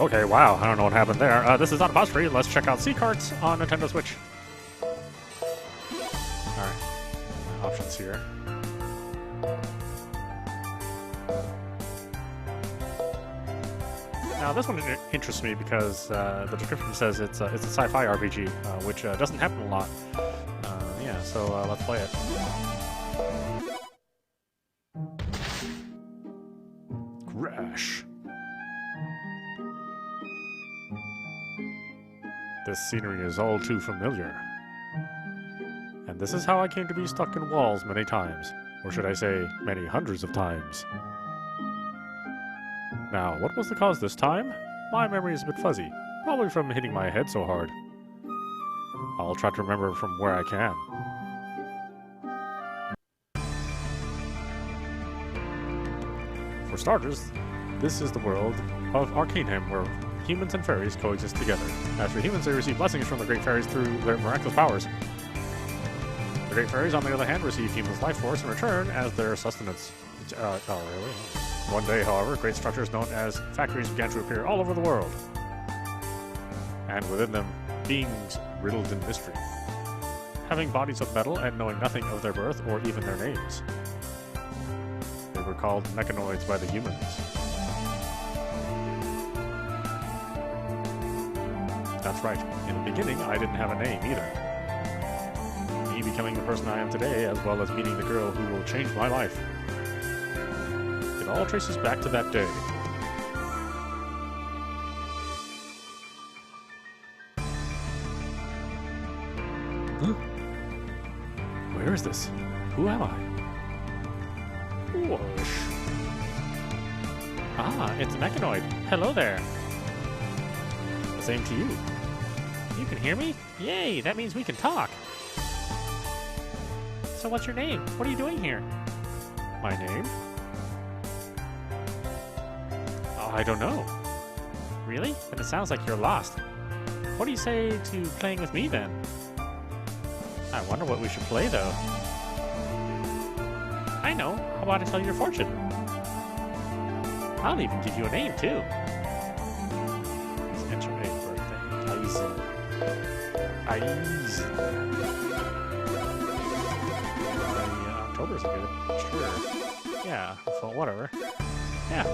Okay, wow, I don't know what happened there. This is audap. Let's check out Sea Carts on Nintendo Switch. Alright, options here. Now, this one interests me because the description says it's a sci-fi RPG, which doesn't happen a lot. Yeah, so let's play it. Crash. This scenery is all too familiar. And this is how I came to be stuck in walls many times. Or should I say, many hundreds of times. Now, what was the cause this time? My memory is a bit fuzzy, probably from hitting my head so hard. I'll try to remember from where I can. For starters, this is the world of Arcaneham, where humans and fairies coexist together. As for humans, they receive blessings from the great fairies through their miraculous powers. The great fairies, on the other hand, receive humans' life force in return as their sustenance. Oh, really? One day, however, great structures known as factories began to appear all over the world. And within them, beings riddled in mystery, having bodies of metal and knowing nothing of their birth or even their names. They were called mechanoids by the humans. That's right, in the beginning I didn't have a name either. Me becoming the person I am today, as well as meeting the girl who will change my life. It all traces back to that day. Huh? Where is this? Who am I? Whoosh. Ah, it's a mechanoid. Hello there. The same to you. You can hear me? Yay, that means we can talk. So what's your name? What are you doing here? My name? I don't know. Really? Then it sounds like you're lost. What do you say to playing with me then? I wonder what we should play though. I know. How about I tell you your fortune? I'll even give you a name too. Enter a birthday. Izen. October's good. Sure. Yeah, so whatever. Yeah.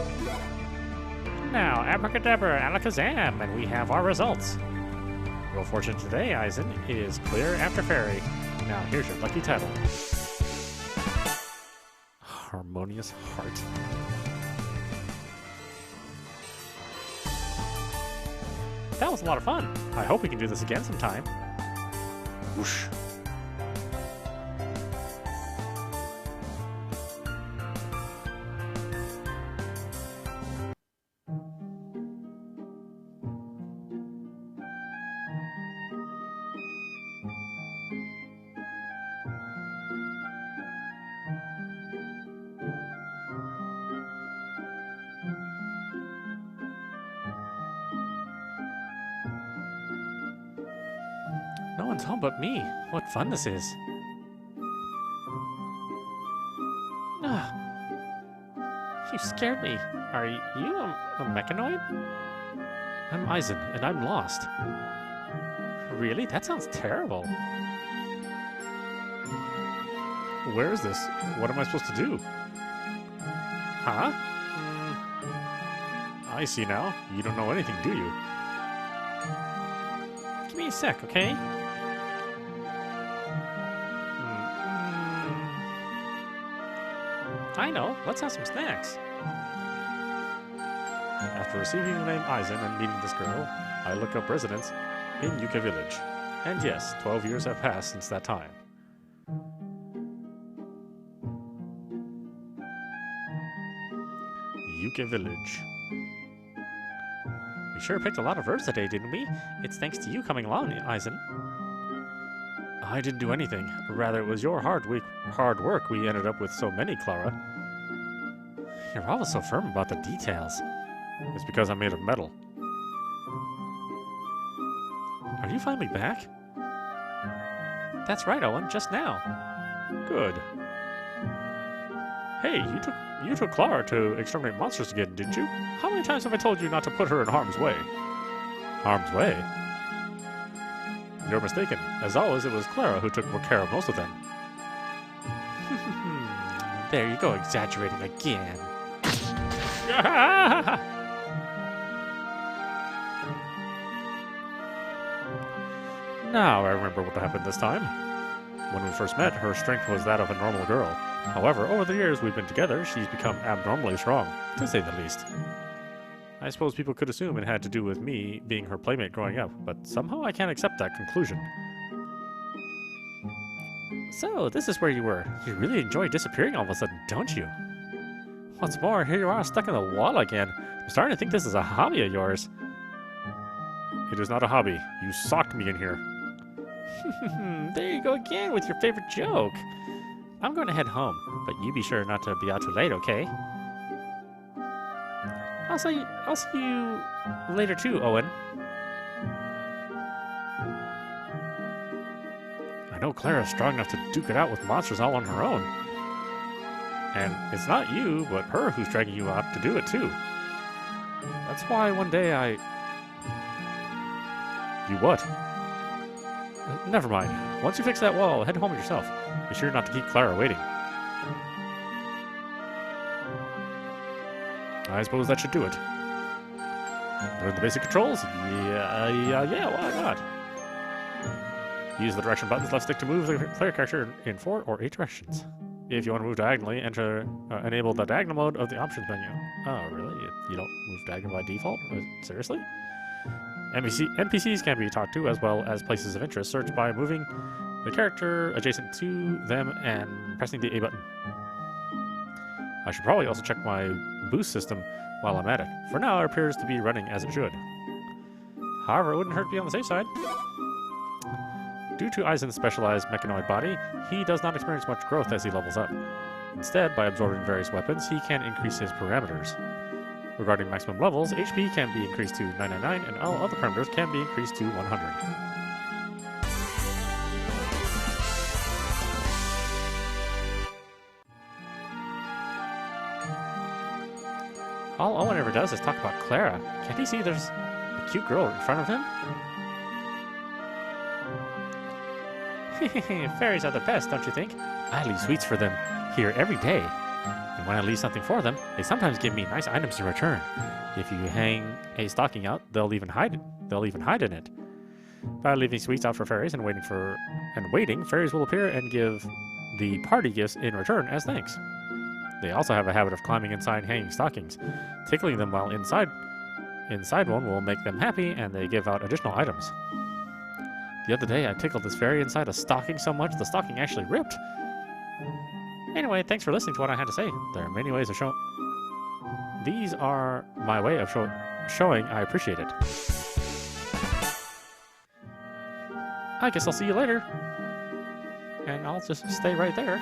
Now, abracadabra, alakazam, and we have our results. Your fortune today, Izen, is clear after fairy. Now, here's your lucky title. Harmonious Heart. That was a lot of fun. I hope we can do this again sometime. Whoosh. No one's home but me. What fun this is. Ah, you scared me. Are you a mechanoid? I'm Izen, and I'm lost. Really? That sounds terrible. Where is this? What am I supposed to do? Huh? I see now. You don't know anything, do you? Give me a sec, okay? I know. Let's have some snacks. After receiving the name Izen and meeting this girl, I look up residence in Yucca Village. And yes, 12 years have passed since that time. Yucca Village. We sure picked a lot of verbs today, didn't we? It's thanks to you coming along, Izen. I didn't do anything. Rather, it was your hard work we ended up with so many, Clara. You're always so firm about the details. It's because I'm made of metal. Are you finally back? That's right, Owen, just now. Good. Hey, you took Clara to exterminate monsters again, didn't you? How many times have I told you not to put her in harm's way? Harm's way? You're mistaken. As always, it was Clara who took care of most of them. There you go, exaggerating again. Now I remember what happened this time. When we first met, her strength was that of a normal girl. However, over the years we've been together, she's become abnormally strong, to say the least. I suppose people could assume it had to do with me being her playmate growing up, but somehow I can't accept that conclusion. So, this is where you were. You really enjoy disappearing all of a sudden, don't you? What's more, here you are stuck in the wall again. I'm starting to think this is a hobby of yours. It is not a hobby. You socked me in here. There you go again with your favorite joke. I'm going to head home, but you be sure not to be out too late, okay? I'll see you later too, Owen. I know Clara's strong enough to duke it out with monsters all on her own. And it's not you, but her who's dragging you out to do it too. That's why one day You what? Never mind. Once you fix that wall, head home yourself. Be sure not to keep Clara waiting. I suppose that should do it. Learn the basic controls? Yeah, why not? Use the direction button's left stick to move the player character in 4 or 8 directions. If you want to move diagonally, enable the diagonal mode of the options menu. Oh, really? You don't move diagonal by default? Seriously? NPCs can be talked to, as well as places of interest. Search by moving the character adjacent to them and pressing the A button. I should probably also check my boost system while I'm at it. For now, it appears to be running as it should. However, it wouldn't hurt to be on the safe side. Due to Izen's specialized mechanoid body, he does not experience much growth as he levels up. Instead, by absorbing various weapons, he can increase his parameters. Regarding maximum levels, HP can be increased to 999 and all other parameters can be increased to 100. All Owen ever does is talk about Clara. Can't he see there's a cute girl in front of him? Fairies are the best, don't you think? I leave sweets for them here every day. And when I leave something for them, they sometimes give me nice items in return. If you hang a stocking out, they'll even hide in it. By leaving sweets out for fairies and waiting, fairies will appear and give the party gifts in return as thanks. They also have a habit of climbing inside hanging stockings. Tickling them while inside one will make them happy, and they give out additional items. The other day, I tickled this fairy inside a stocking so much the stocking actually ripped. Anyway, thanks for listening to what I had to say. There are many ways of showing. These are my way of showing I appreciate it. I guess I'll see you later. And I'll just stay right there.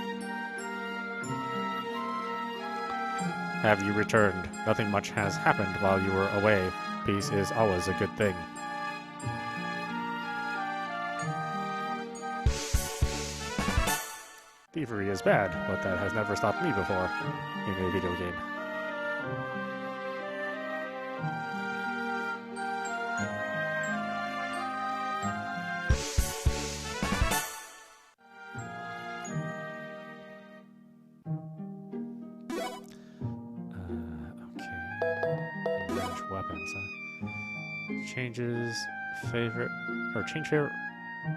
Have you returned? Nothing much has happened while you were away. Peace is always a good thing. Thievery is bad, but that has never stopped me before in a video game. Okay. Manage weapons, huh? Change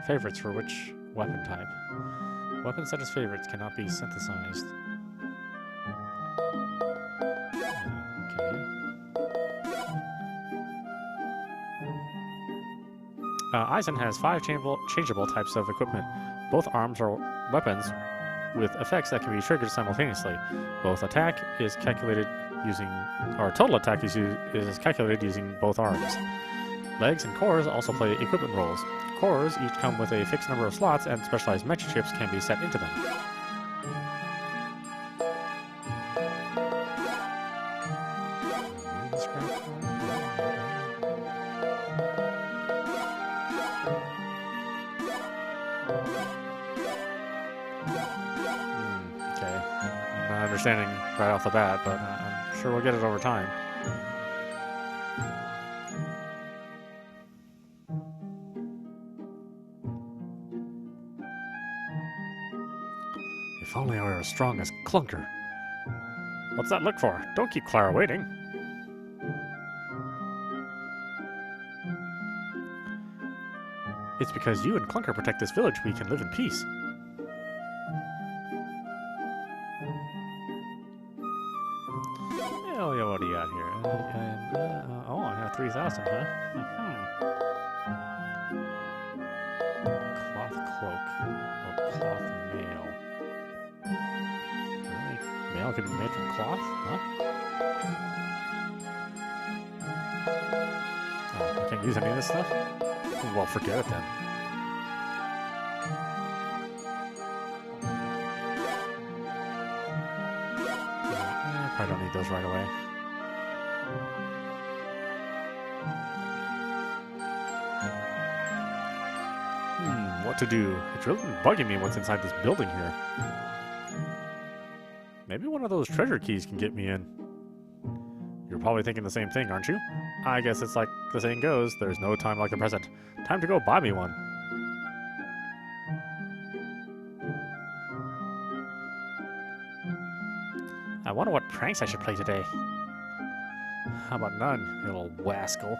favorites for which weapon type. Weapons set as favorites cannot be synthesized. Okay. Izen has 5 changeable types of equipment. Both arms are weapons with effects that can be triggered simultaneously. Both attack is calculated using, or total attack is calculated using both arms. Legs and cores also play equipment roles. Cores each come with a fixed number of slots, and specialized mecha chips can be set into them. Okay. I'm not understanding right off the bat, but I'm sure we'll get it over time. If only I were as strong as Clunker. What's that look for? Don't keep Clara waiting. It's because you and Clunker protect this village we can live in peace. Oh, yeah, what do you got here? Oh, I have 3,000, huh? Cloth cloak or cloth mail. Really? Mail can be made from cloth? Huh? Oh, I can't use any of this stuff? Well, forget it then. Probably don't need those right away. What to do? It's really bugging me what's inside this building here. Maybe one of those treasure keys can get me in. You're probably thinking the same thing, aren't you? I guess it's like the saying goes, there's no time like the present. Time to go buy me one. I wonder what pranks I should play today. How about none, you little wascal?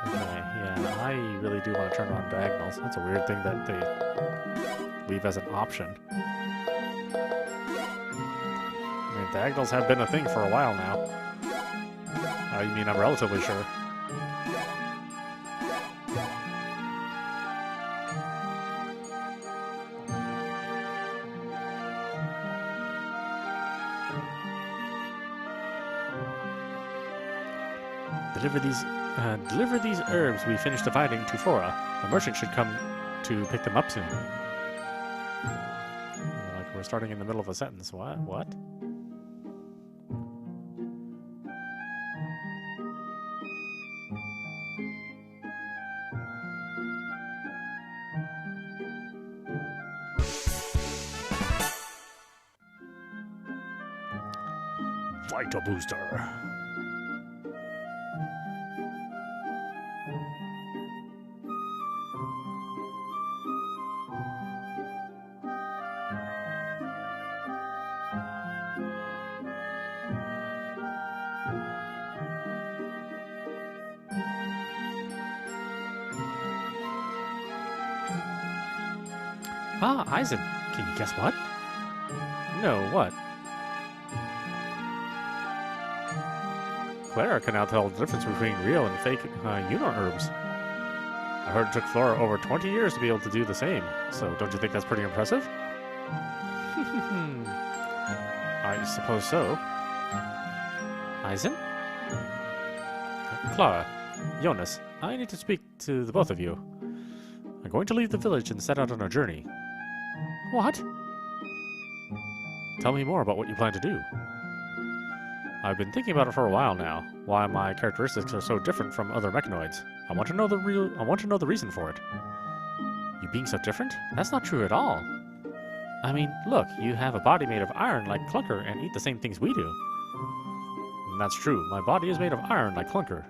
Okay, yeah, I really do want to turn on diagonals. That's a weird thing that they leave as an option. I mean, diagonals have been a thing for a while now. You mean I'm relatively sure. Deliver these herbs we finished dividing to Flora. The merchant should come to pick them up soon. Like we're starting in the middle of a sentence. What? What? Vital booster. Ah, Izen. Can you guess what? No, what? Clara can now tell the difference between real and fake herbs. I heard it took Flora over 20 years to be able to do the same, so don't you think that's pretty impressive? I suppose so. Izen? Clara, Jonas, I need to speak to the both of you. I'm going to leave the village and set out on a journey. What? Tell me more about what you plan to do. I've been thinking about it for a while now, why my characteristics are so different from other mechanoids. I want to know the reason for it. You being so different? That's not true at all. I mean, look, you have a body made of iron like Clunker and eat the same things we do. And that's true, my body is made of iron like Clunker.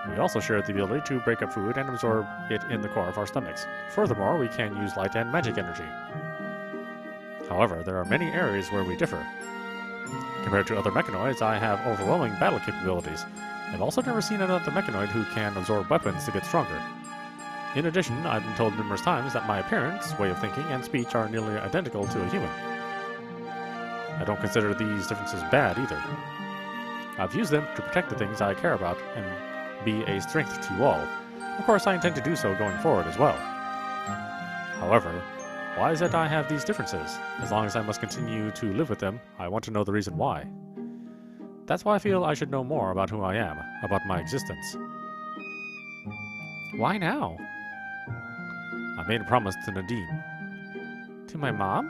We also share the ability to break up food and absorb it in the core of our stomachs. Furthermore, we can use light and magic energy. However, there are many areas where we differ. Compared to other mechanoids, I have overwhelming battle capabilities. I've also never seen another mechanoid who can absorb weapons to get stronger. In addition, I've been told numerous times that my appearance, way of thinking, and speech are nearly identical to a human. I don't consider these differences bad either. I've used them to protect the things I care about and be a strength to you all. Of course, I intend to do so going forward as well. However, why is it I have these differences? As long as I must continue to live with them, I want to know the reason why. That's why I feel I should know more about who I am, about my existence. Why now? I made a promise to Nadine. To my mom?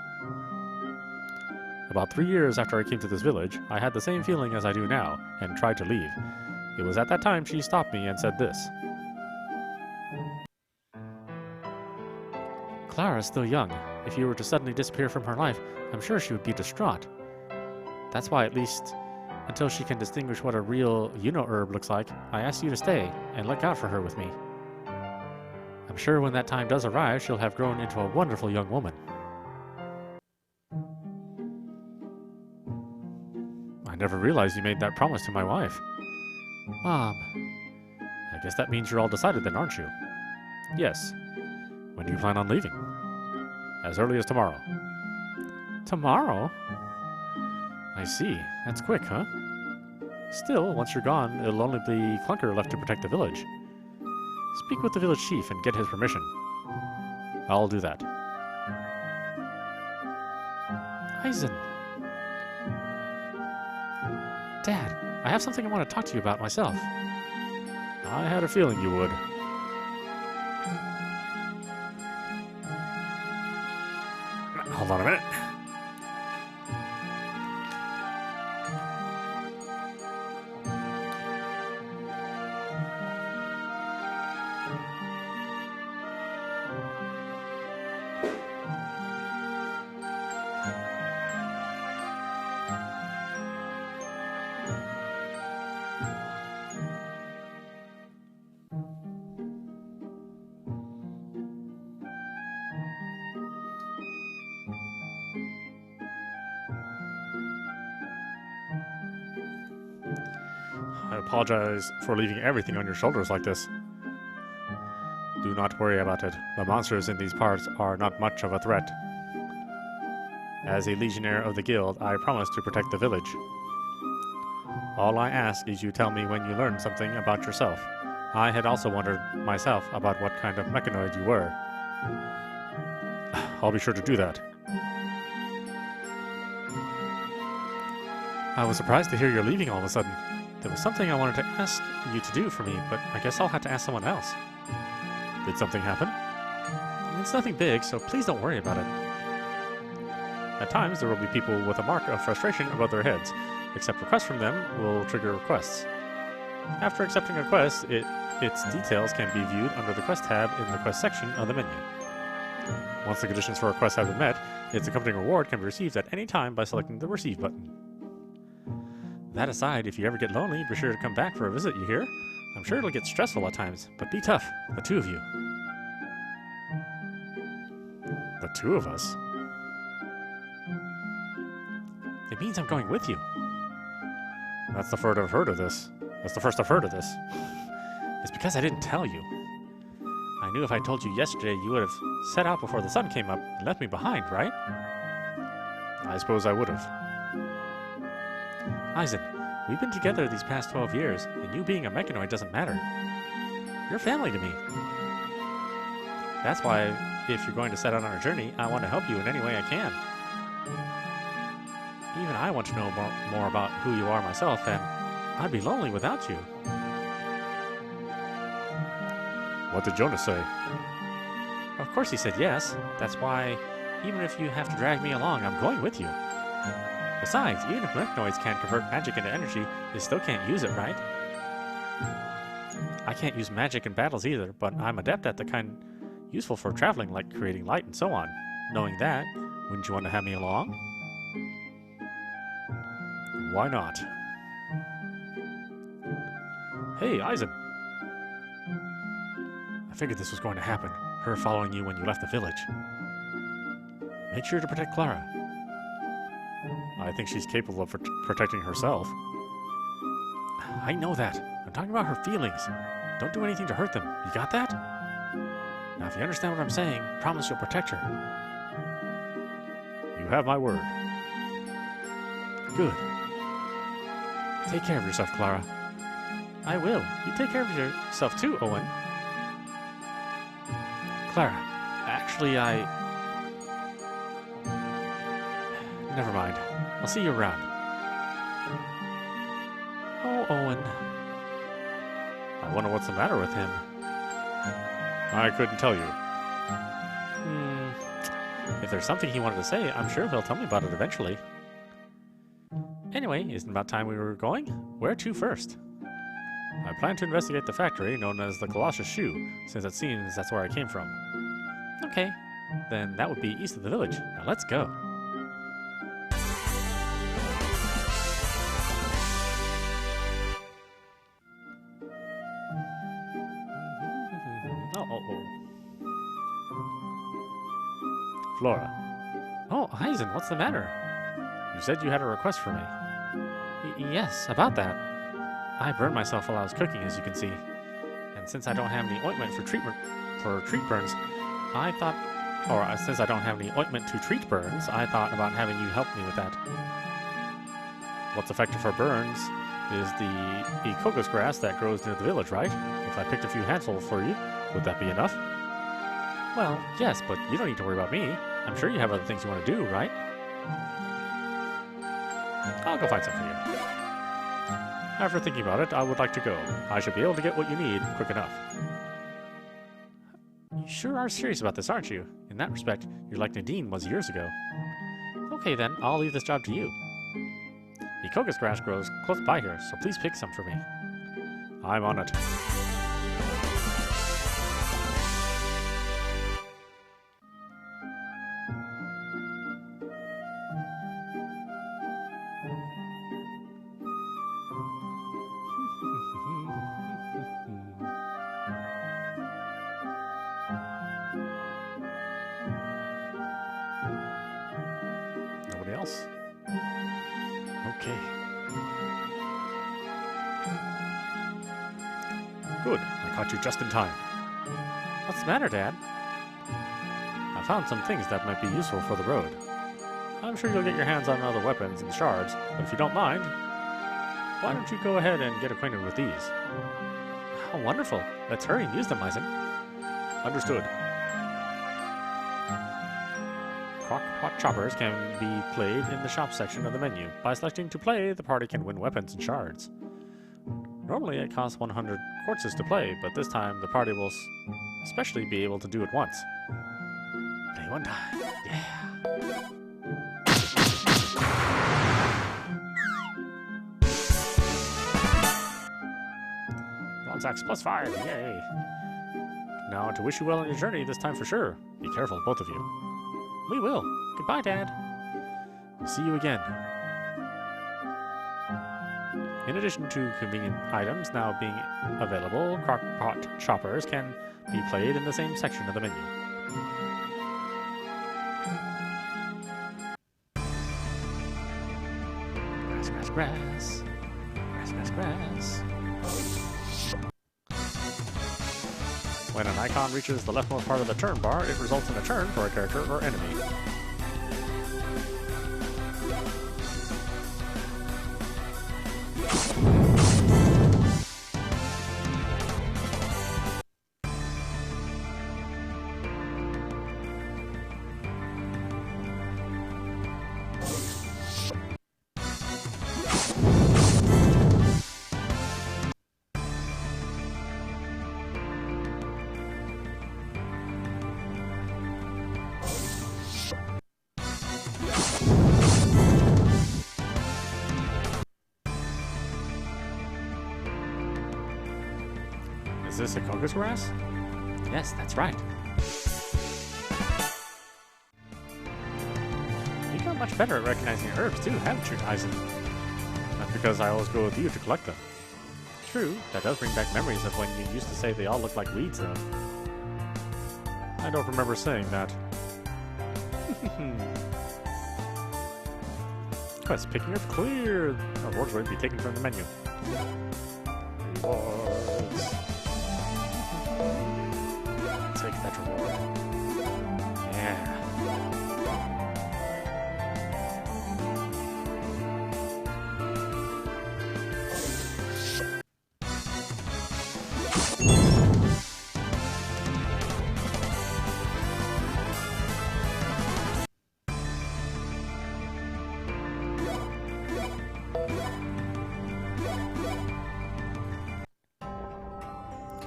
About 3 years after I came to this village, I had the same feeling as I do now, and tried to leave. It was at that time she stopped me and said this. Clara is still young. If you were to suddenly disappear from her life, I'm sure she would be distraught. That's why, at least until she can distinguish what a real herb looks like, I asked you to stay and look out for her with me. I'm sure when that time does arrive, she'll have grown into a wonderful young woman. I never realized you made that promise to my wife. Mom, I guess that means you're all decided then, aren't you? Yes. When do you plan on leaving? As early as tomorrow. Tomorrow? I see. That's quick, huh? Still, once you're gone, it'll only be Clunker left to protect the village. Speak with the village chief and get his permission. I'll do that. Izen. Dad, I have something I want to talk to you about myself. I had a feeling you would. Hold on a minute. I apologize for leaving everything on your shoulders like this. Do not worry about it. The monsters in these parts are not much of a threat. As a legionnaire of the guild, I promise to protect the village. All I ask is you tell me when you learn something about yourself. I had also wondered myself about what kind of mechanoid you were. I'll be sure to do that. I was surprised to hear you're leaving all of a sudden. There was something I wanted to ask you to do for me, but I guess I'll have to ask someone else. Did something happen? It's nothing big, so please don't worry about it. At times, there will be people with a mark of frustration above their heads. Accept requests from them will trigger requests. After accepting a request, its details can be viewed under the quest tab in the quest section of the menu. Once the conditions for a request have been met, its accompanying reward can be received at any time by selecting the Receive button. That aside, if you ever get lonely, be sure to come back for a visit, you hear? I'm sure it'll get stressful at times, but be tough, the two of you. The two of us? It means I'm going with you. That's the first I've heard of this. That's the first I've heard of this. It's because I didn't tell you. I knew if I told you yesterday, you would have set out before the sun came up and left me behind, right? I suppose I would have. Izen, we've been together these past 12 years, and you being a mechanoid doesn't matter. You're family to me. That's why, if you're going to set out on a journey, I want to help you in any way I can. Even I want to know more about who you are myself, and I'd be lonely without you. What did Jonas say? Of course he said yes. That's why, even if you have to drag me along, I'm going with you. Besides, even if mechanoids can't convert magic into energy, they still can't use it, right? I can't use magic in battles either, but I'm adept at the kind useful for traveling, like creating light and so on. Knowing that, wouldn't you want to have me along? Why not? Hey, Izen! I figured this was going to happen, her following you when you left the village. Make sure to protect Clara. I think she's capable of protecting herself. I know that. I'm talking about her feelings. Don't do anything to hurt them. You got that? Now, if you understand what I'm saying, promise you'll protect her. You have my word. Good. Take care of yourself, Clara. I will. You take care of yourself too, Owen. Clara, actually, never mind. I'll see you around. Oh, Owen. I wonder what's the matter with him. I couldn't tell you. If there's something he wanted to say, I'm sure he'll tell me about it eventually. Anyway, isn't it about time we were going? Where to first? I plan to investigate the factory known as the Colossus Shoe, since it seems that's where I came from. Okay, then that would be east of the village. Now let's go. Flora. Oh, Izen, what's the matter? You said you had a request for me. Yes, about that. I burned myself while I was cooking, as you can see. And since I don't have any ointment for treat burns, I thought, since I don't have any ointment to treat burns, I thought about having you help me with that. What's effective for burns is the cocos grass that grows near the village, right? If I picked a few handfuls for you, would that be enough? Well, yes, but you don't need to worry about me. I'm sure you have other things you want to do, right? I'll go find some for you. After thinking about it, I would like to go. I should be able to get what you need quick enough. You sure are serious about this, aren't you? In that respect, you're like Nadine was years ago. Okay then, I'll leave this job to you. The cocos grass grows close by here, so please pick some for me. I'm on it. Nobody else? Okay. Good. I caught you just in time. What's the matter, Dad? I found some things that might be useful for the road. I'm sure you'll get your hands on other weapons and shards, but if you don't mind, why don't you go ahead and get acquainted with these? How wonderful. Let's hurry and use them, Izen. Understood. Crock-pot choppers can be played in the shop section of the menu. By selecting to play, the party can win weapons and shards. Normally it costs 100 quartzes to play, but this time the party will especially be able to do it once. Play one time. Yeah. Bronze axe +5. Yay. Now to wish you well on your journey this time for sure. Be careful, both of you. We will. Goodbye, Dad. We'll see you again. In addition to convenient items now being available, crock-pot choppers can be played in the same section of the menu. Grass, grass, grass. Grass, grass, grass. When an icon reaches the leftmost part of the turn bar, it results in a turn for a character or enemy. Is this a cocos grass? Yes, that's right. You got much better at recognizing herbs too, haven't you, Izen? That's because I always go with you to collect them. True, that does bring back memories of when you used to say they all look like weeds, though. I don't remember saying that. Quest picking up clear. Rewards will be taken from the menu. Rewards. Take that reward. Yeah.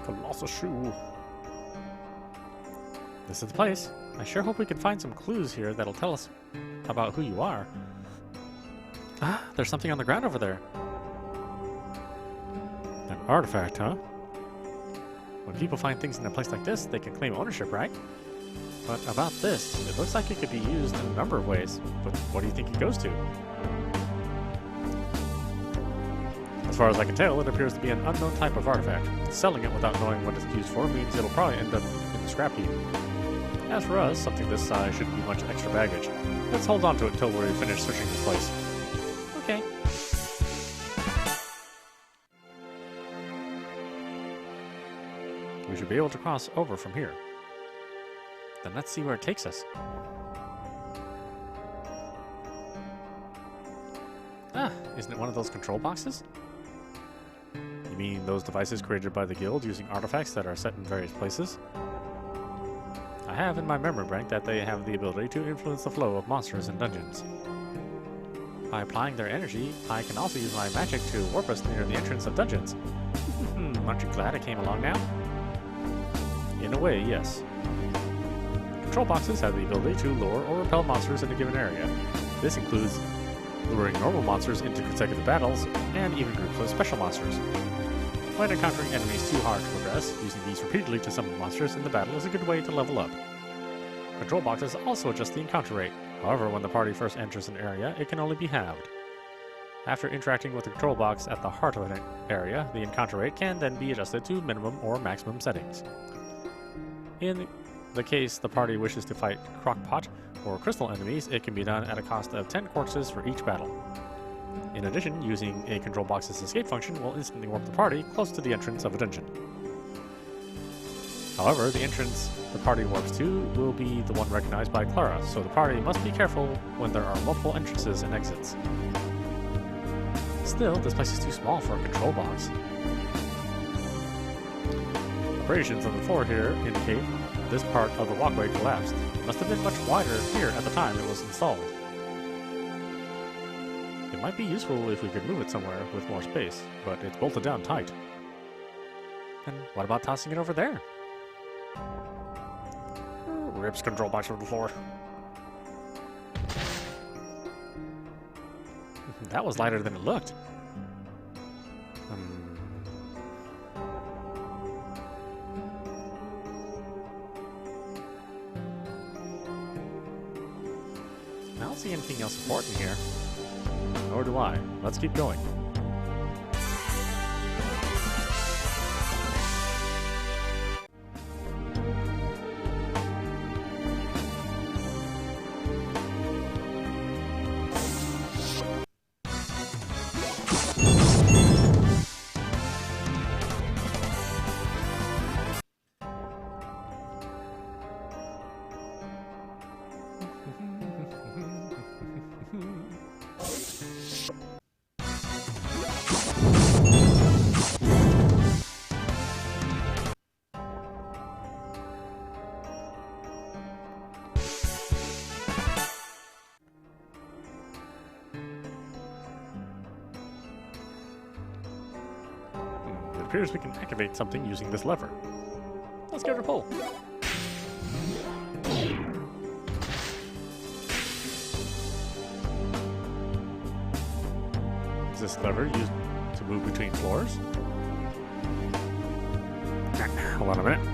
Colossal shoe. This is the place. I sure hope we can find some clues here that'll tell us about who you are. Ah, there's something on the ground over there. That Artifact, huh? When people find things in a place like this, they can claim ownership, right? But about this, it looks like it could be used in a number of ways. But what do you think it goes to? As far as I can tell, it appears to be an unknown type of artifact. Selling it without knowing what it's used for means it'll probably end up in the scrap heap. As for us, something this size shouldn't be much extra baggage. Let's hold on to it until we finish searching this place. Okay. We should be able to cross over from here. Then let's see where it takes us. Ah, isn't it one of those control boxes? You mean those devices created by the guild using artifacts that are set in various places? I have in my memory bank that they have the ability to influence the flow of monsters in dungeons. By applying their energy, I can also use my magic to warp us near the entrance of dungeons. Aren't you glad I came along now? In a way, yes. Control boxes have the ability to lure or repel monsters in a given area. This includes luring normal monsters into consecutive battles, and even groups of special monsters. When encountering enemies too hard to progress, using these repeatedly to summon monsters in the battle is a good way to level up. Control boxes also adjust the encounter rate. However, when the party first enters an area, it can only be halved. After interacting with the control box at the heart of an area, the encounter rate can then be adjusted to minimum or maximum settings. In the case the party wishes to fight crockpot or crystal enemies, it can be done at a cost of 10 quartzes for each battle. In addition, using a control box's escape function will instantly warp the party close to the entrance of a dungeon. However, the entrance the party warps to will be the one recognized by Clara, so the party must be careful when there are multiple entrances and exits. Still, this place is too small for a control box. Abrasions on the floor here indicate this part of the walkway collapsed. It must have been much wider here at the time it was installed. It might be useful if we could move it somewhere with more space, but it's bolted down tight. And what about tossing it over there? Rips control box from the floor. That was lighter than it looked. I don't see anything else important here. Nor do I. Let's keep going. It appears we can activate something using this lever. Let's give it a pull. Is this lever used to move between floors? Hold on a minute.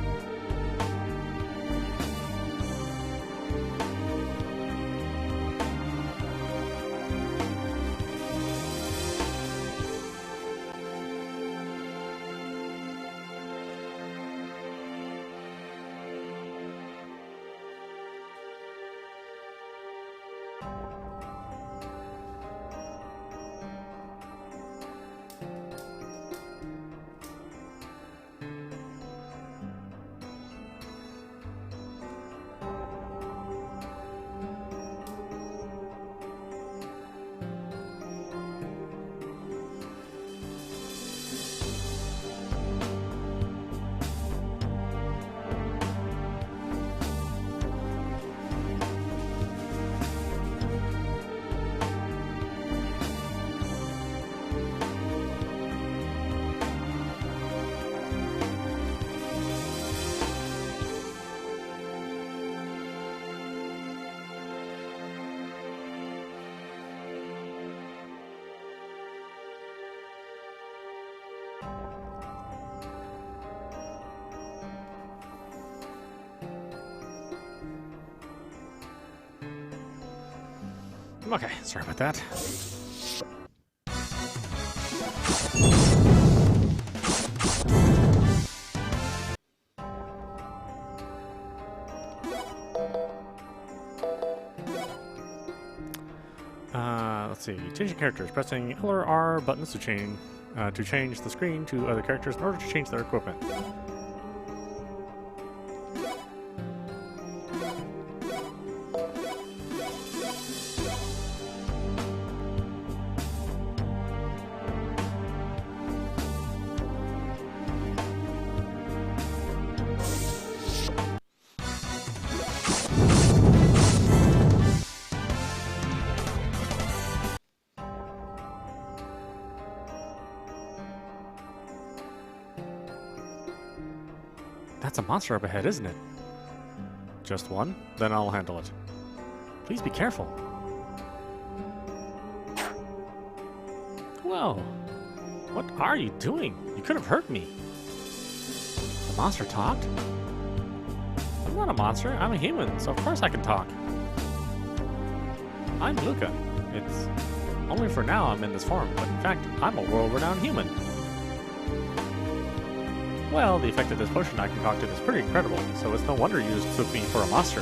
Okay, sorry about that. Let's see. Changing characters. Pressing L or R buttons to change the screen to other characters in order to change their equipment. That's a monster up ahead, isn't it? Just one? Then I'll handle it. Please be careful. Whoa! What are you doing? You could have hurt me. The monster talked? I'm not a monster, I'm a human, so of course I can talk. I'm Luca. It's only for now I'm in this form, but in fact, I'm a world-renowned human. Well, the effect of this potion I concocted is pretty incredible, so it's no wonder you just took me for a monster.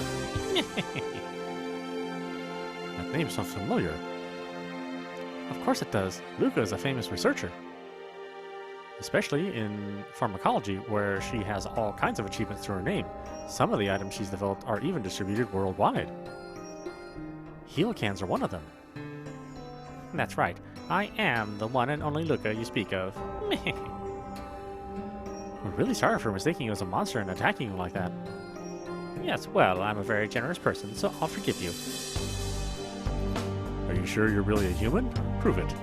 That name sounds familiar. Of course it does. Luca is a famous researcher. Especially in pharmacology, where she has all kinds of achievements to her name. Some of the items she's developed are even distributed worldwide. Heal cans are one of them. That's right. I am the one and only Luca you speak of. We're really sorry for mistaking you as a monster and attacking you like that. Yes, well, I'm a very generous person, so I'll forgive you. Are you sure you're really a human? Prove it.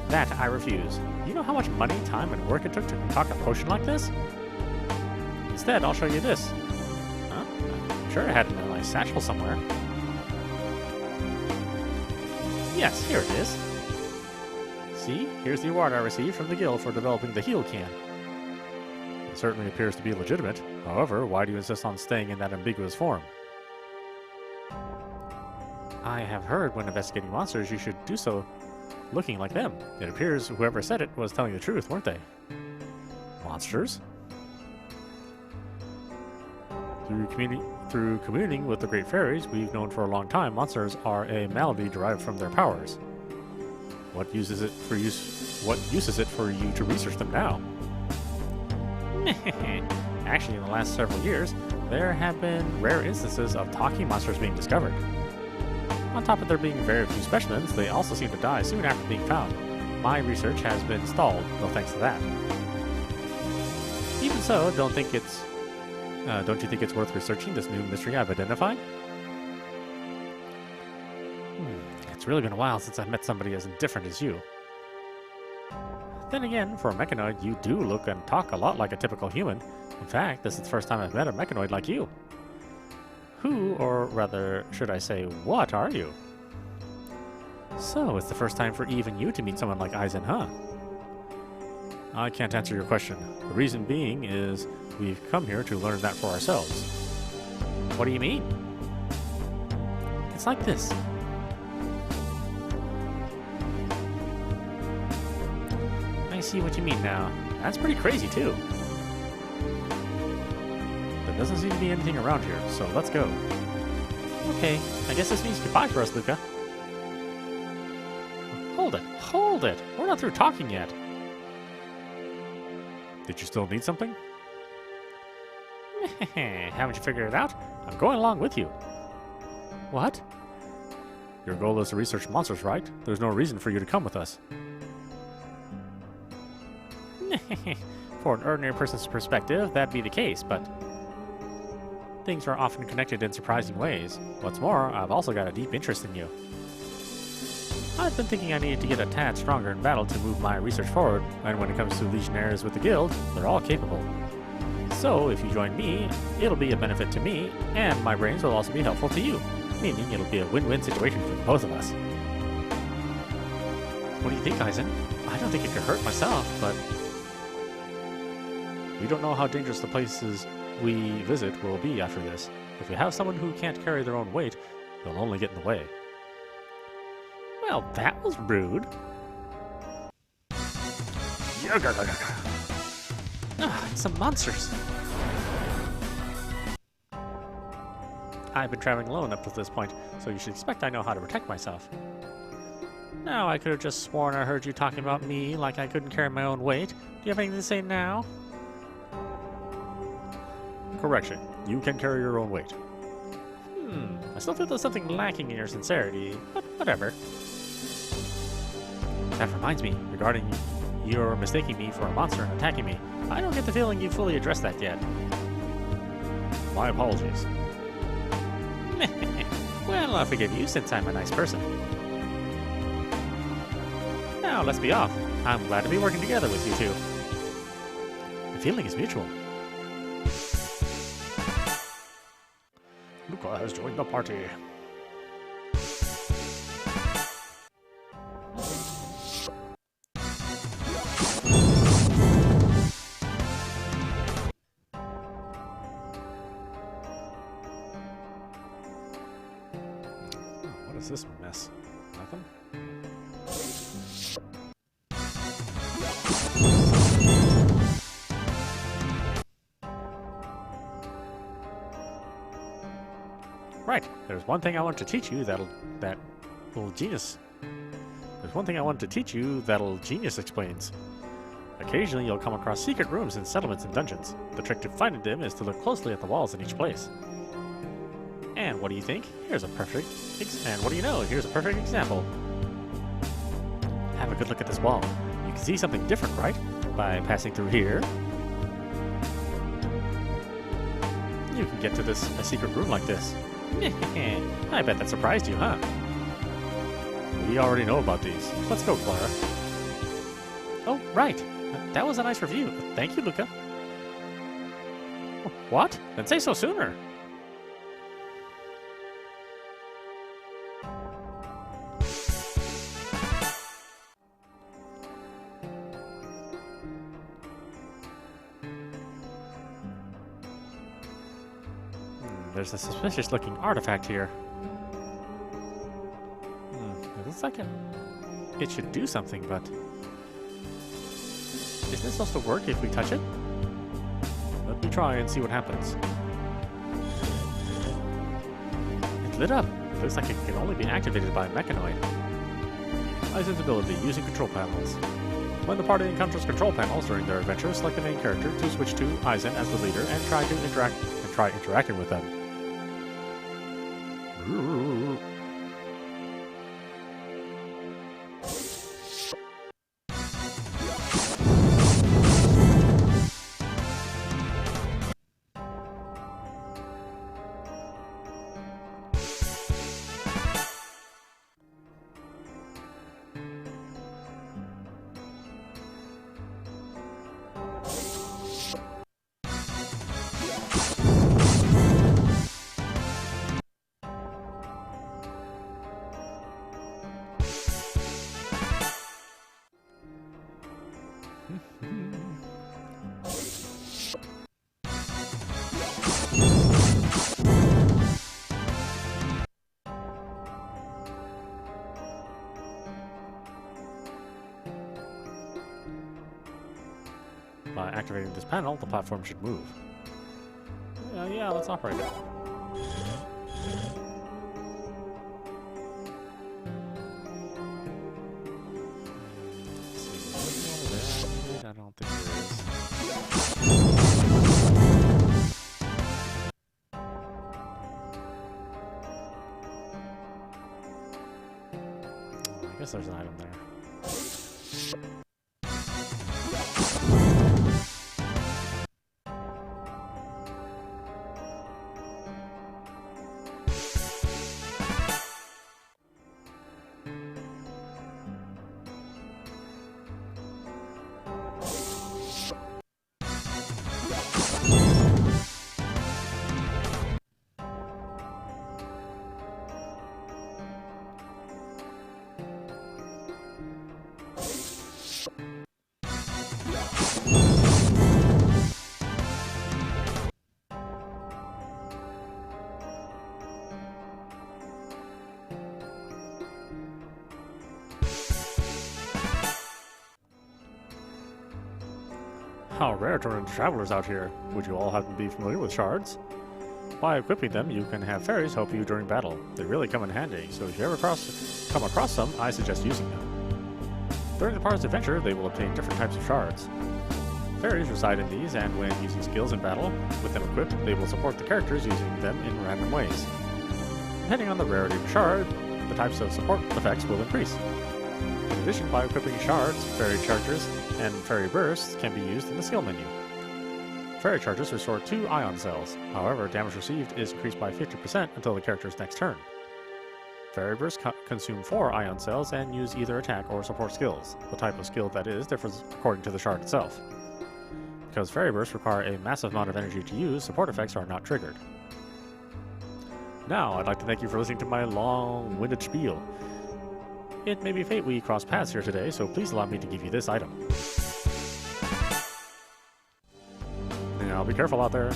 That I refuse. You know how much money, time, and work it took to concoct a potion like this? Instead, I'll show you this. Huh? I'm sure I had it in my satchel somewhere. Yes, here it is. See, here's the award I received from the guild for developing the heal can. It certainly appears to be legitimate. However, why do you insist on staying in that ambiguous form? I have heard when investigating monsters you should do so looking like them. It appears whoever said it was telling the truth, weren't they? Monsters? Through communing with the great fairies, we've known for a long time monsters are a malady derived from their powers. What use is it for you to research them now? Actually, in the last several years, there have been rare instances of talking monsters being discovered. On top of there being very few specimens, they also seem to die soon after being found. My research has been stalled, no thanks to that. Even so, don't you think it's worth researching this new mystery I've identified? It's really been a while since I've met somebody as different as you. Then again, for a mechanoid, you do look and talk a lot like a typical human. In fact, this is the first time I've met a mechanoid like you. Who, or rather, should I say, what are you? So, it's the first time for even you to meet someone like Izen, huh? I can't answer your question. The reason being is we've come here to learn that for ourselves. What do you mean? It's like this. I see what you mean now. That's pretty crazy, too. There doesn't seem to be anything around here, so let's go. Okay, I guess this means goodbye for us, Luca. Hold it, hold it! We're not through talking yet. Did you still need something? Haven't you figured it out? I'm going along with you. What? Your goal is to research monsters, right? There's no reason for you to come with us. For an ordinary person's perspective, that'd be the case, but things are often connected in surprising ways. What's more, I've also got a deep interest in you. I've been thinking I needed to get a tad stronger in battle to move my research forward, and when it comes to legionnaires with the guild, they're all capable. So, if you join me, it'll be a benefit to me, and my brains will also be helpful to you, meaning it'll be a win-win situation for both of us. What do you think, Izen? I don't think it could hurt myself, but we don't know how dangerous the places we visit will be after this. If we have someone who can't carry their own weight, they'll only get in the way. Well, that was rude. Some monsters. I've been traveling alone up to this point, so you should expect I know how to protect myself. Now, I could have just sworn I heard you talking about me like I couldn't carry my own weight. Do you have anything to say now? Correction. You can carry your own weight. I still feel there's something lacking in your sincerity, but whatever. That reminds me, regarding your mistaking me for a monster and attacking me, I don't get the feeling you fully addressed that yet. My apologies. Well, I'll forgive you since I'm a nice person. Now, let's be off. I'm glad to be working together with you two. The feeling is mutual. Luca has joined the party. What is this mess? Nothing? Right. There's one thing I want to teach you that'll genius explains. Occasionally you'll come across secret rooms in settlements and dungeons. The trick to finding them is to look closely at the walls in each place. And what do you think? Here's a perfect example. Have a good look at this wall. You can see something different, right? By passing through here, you can get to a secret room like this. I bet that surprised you, huh? We already know about these. Let's go, Clara. Oh, right. That was a nice review. Thank you, Luca. What? Then say so sooner. There's a suspicious-looking artifact here. It looks like it should do something, but... Isn't it supposed to work if we touch it? Let me try and see what happens. It lit up. It looks like it can only be activated by a mechanoid. Izen's ability, using control panels. When the party encounters control panels during their adventure, select the main character to switch to Izen as the leader and try interacting with them. By activating this panel, the platform should move. Yeah, let's operate it. I don't think there is. I guess there's an item there. How rare to run into travelers out here. Would you all happen to be familiar with shards? By equipping them, you can have fairies help you during battle. They really come in handy, so if you ever come across some, I suggest using them. During the party's adventure, they will obtain different types of shards. Fairies reside in these, and when using skills in battle, with them equipped, they will support the characters using them in random ways. Depending on the rarity of shard, the types of support effects will increase. In addition, by equipping shards, fairy charges, and fairy bursts can be used in the skill menu. Fairy charges restore 2 ion cells. However, damage received is increased by 50% until the character's next turn. Fairy bursts consume 4 ion cells and use either attack or support skills. The type of skill that is differs according to the shard itself. Because fairy bursts require a massive amount of energy to use, support effects are not triggered. Now, I'd like to thank you for listening to my long-winded spiel. It may be fate we cross paths here today, so please allow me to give you this item. Now, be careful out there.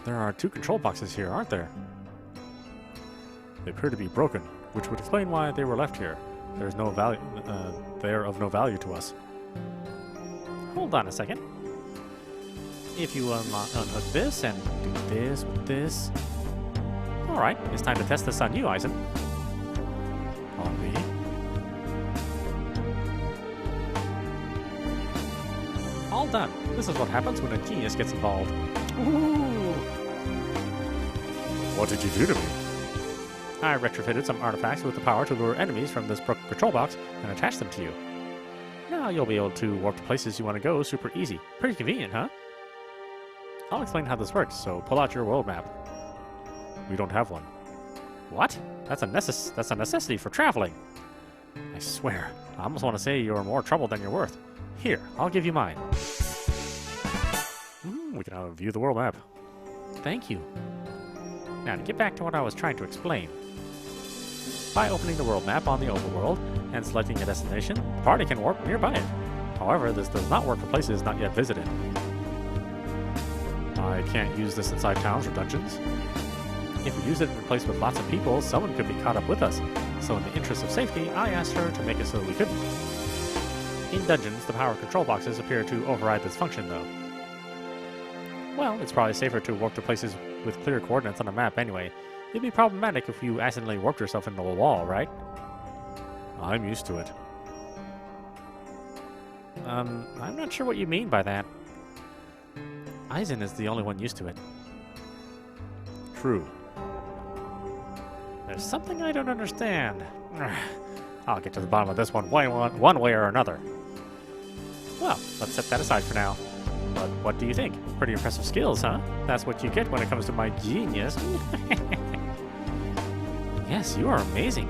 There are 2 control boxes here, aren't there? They appear to be broken, which would explain why they were left here. There's no value. They are of no value to us. Hold on a second. If you unhook this and do this with this. Alright, it's time to test this on you, Izen. On me. All done. This is what happens when a genius gets involved. Ooh. What did you do to me? I retrofitted some artifacts with the power to lure enemies from this control box and attach them to you. Now you'll be able to warp to places you want to go super easy. Pretty convenient, huh? I'll explain how this works, so pull out your world map. We don't have one. What? That's a necessity for traveling. I swear, I almost want to say you're more trouble than you're worth. Here, I'll give you mine. We can now view the world map. Thank you. Now, to get back to what I was trying to explain. By opening the world map on the overworld and selecting a destination, the party can warp nearby it. However, this does not work for places not yet visited. I can't use this inside towns or dungeons. If we use it in a place with lots of people, someone could be caught up with us. So in the interest of safety, I asked her to make it so we couldn't. In dungeons, the power control boxes appear to override this function, though. Well, it's probably safer to warp to places with clear coordinates on a map anyway. It'd be problematic if you accidentally warped yourself into a wall, right? I'm used to it. I'm not sure what you mean by that. Izen is the only one used to it. True. There's something I don't understand. I'll get to the bottom of this one way or another. Well, let's set that aside for now. But what do you think? Pretty impressive skills, huh? That's what you get when it comes to my genius. Yes, you are amazing.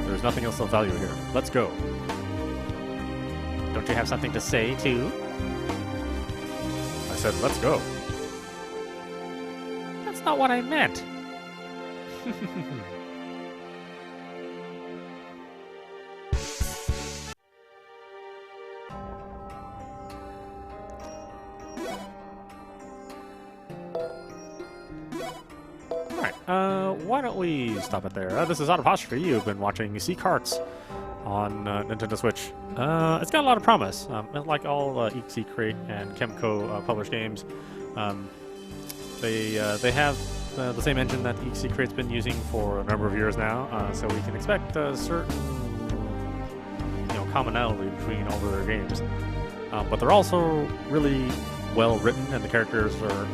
There's nothing else of value here. Let's go. Don't you have something to say, too? I said, let's go. That's not what I meant. Why don't we stop it there? This is Audap. You've been watching Sea Carts on Nintendo Switch. It's got a lot of promise. Like all EXE Crate and Kemco published games, they have the same engine that EXE Crate's been using for a number of years now, so we can expect a certain commonality between all of their games. But they're also really well written, and the characters are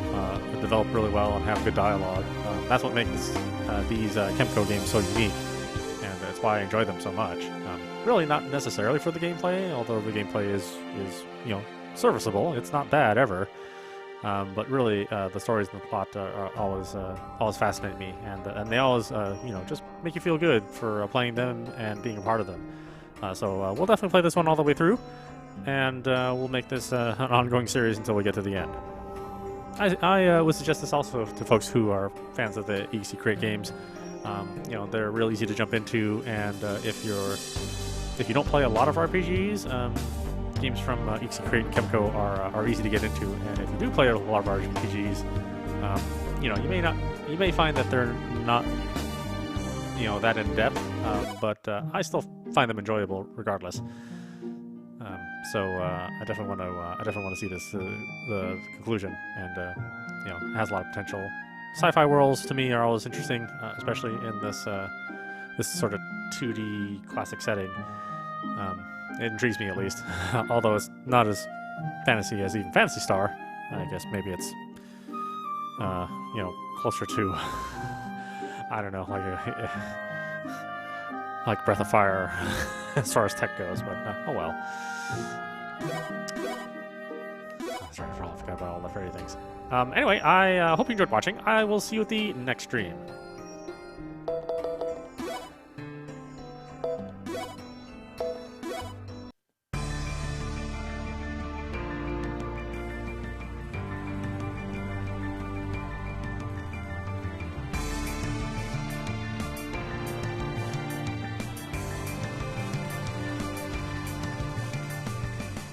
developed really well and have good dialogue. That's what makes these Kemco games so unique, and that's why I enjoy them so much. Really not necessarily for the gameplay, although the gameplay is serviceable. It's not bad ever, but really the stories and the plot are always fascinate me, and they always just make you feel good for playing them and being a part of them. So we'll definitely play this one all the way through, and we'll make this an ongoing series until we get to the end. I would suggest this also to folks who are fans of the EXE Crate games. They're real easy to jump into, and if you're if you don't play a lot of RPGs, games from Ixi Crate and Kemco are easy to get into, and if you do play a lot of RPGs, you know, you may find that they're not, you know, that in depth, but I still find them enjoyable regardless. So I definitely want to see this the conclusion, and you know, it has a lot of potential. Sci-fi worlds to me are always interesting, especially in this sort of 2D classic setting. It intrigues me at least, although it's not as fantasy as even Phantasy Star. I guess maybe it's you know, closer to I don't know, like Breath of Fire as far as tech goes, but oh well. Oh, sorry, I forgot about all the fairy things. Anyway, I hope you enjoyed watching. I will see you at the next stream.